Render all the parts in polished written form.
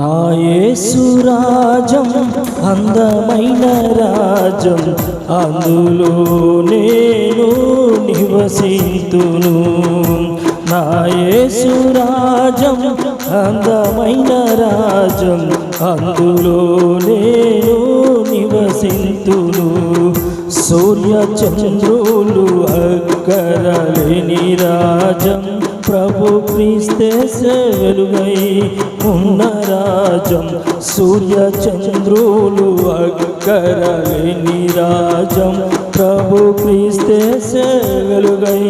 నా యేసు రాజ్యం అందమైన రాజ్యం, అందులో నేను నివసింతును. నా యేసు రాజ్యం అందమైన రాజ్యం, అందులో నేను నివసింతును. సూర్య చంద్రులు అక్కరలేని రాజ్యం, ప్రభు క్రీస్తే వెలుగై ఉన్న రాజ్యం. సూర్య చంద్రులు అక్కరలేని రాజ్యం, ప్రభు క్రీస్తే వెలుగై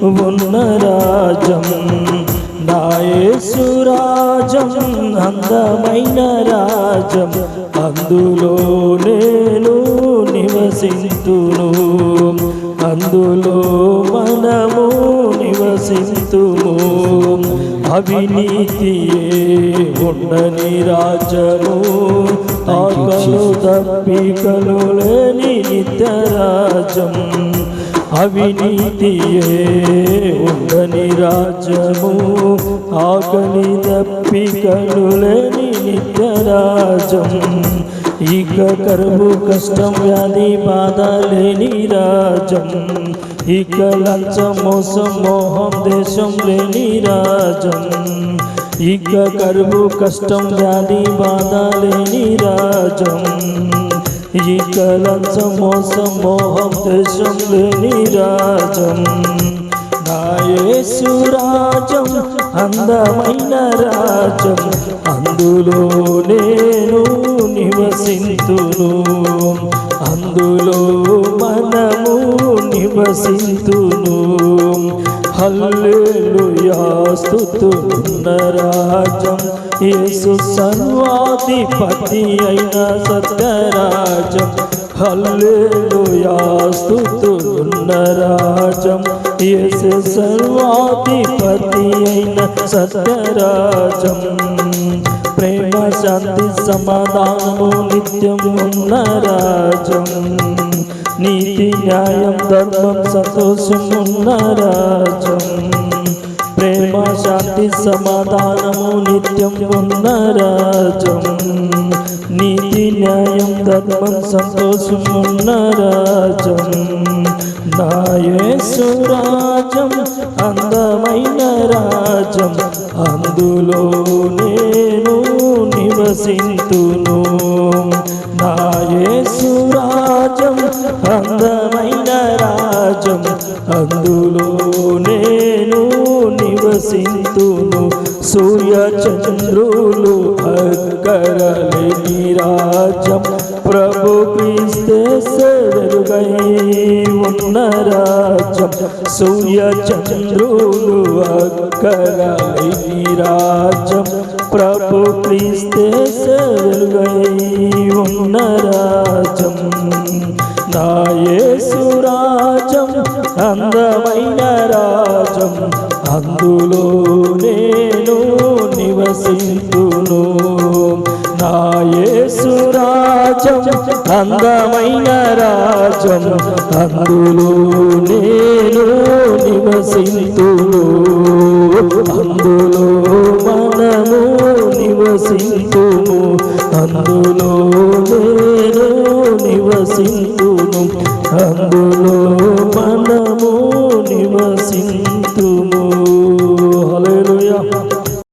ఉన్న రాజ్యం. నా యేసు రాజ్యం అందమైన రాజ్యం, అందులో నేను నివసింతును. అందులో మనము నివసింతుము. అవినీతియే ఉండని రాజ్యము, ఆకలు దప్పికలు లేని నిత్య రాజ్యం. అవినీతియే ఉండని రాజ్యము, ఆకలి దప్పికలు లేని నిత్య రాజ్యం. ఇక కరువు కష్టం వ్యాధి బాధ లేని రాజ్యం, ఇక లంచం మోసం మోహం దేశం లేని రాజ్యం. ఇక కరువు కష్టం వ్యాధి బాధ లేని రాజ్యం, ఇక లంచం మోసం మోహం దేశం లేని రాజ్యం. నా యేసు రాజ్యం అందమైన రాజ్యం, అందులో నేను నివసింతును. అందులో మనము నివసింతును. హల్లెలూయా స్తుతున్న రాజ్యం, యేసు సర్వాధిపతి అయిన సత్యరాజ్యం. హల్లెలూయా స్తుతున్న రాజ్యం, యేసు సర్వాధిపతి అయిన సత్యరాజ్యం. ప్రేమ శాంతి సమాధానము నిత్యం ఉన్న రాజ్యం, నీతి న్యాయం ధర్మం సంతోషం ఉన్న రాజ్యం. ప్రేమ శాంతి సమాధానము నిత్యం ఉన్న రాజ్యం, నీతి న్యాయం ధర్మం సంతోషం ఉన్న రాజ్యం. నా యేసు రాజ్యం అందమైన రాజ్యం, అందులో నేను నివసింతును. నా యేసు రాజ్యం అందమైన రాజ్యం, అందులో నేను నివసింతును. సూర్య చంద్రులు అక్కరలేని రాజ్యం, ప్రభు క్రీస్తే వెలుగై ఉన్న రాజ్యం. సూర్య చంద్రులు అక్కరలేని రాజ్యం, ప్రభు క్రీస్తే వెలుగై ఉన్న రాజ్యం. నా యేసు రాజ్యం అందమైన రాజ్యం, అందులో నేను నివసింతును. నా యేసు రాజ్యం అందమైన రాజ్యం, అందులో నేను నివసింతును. అందులో మనము నివసింతుము. అందులో నేను నివసింతును. అందులో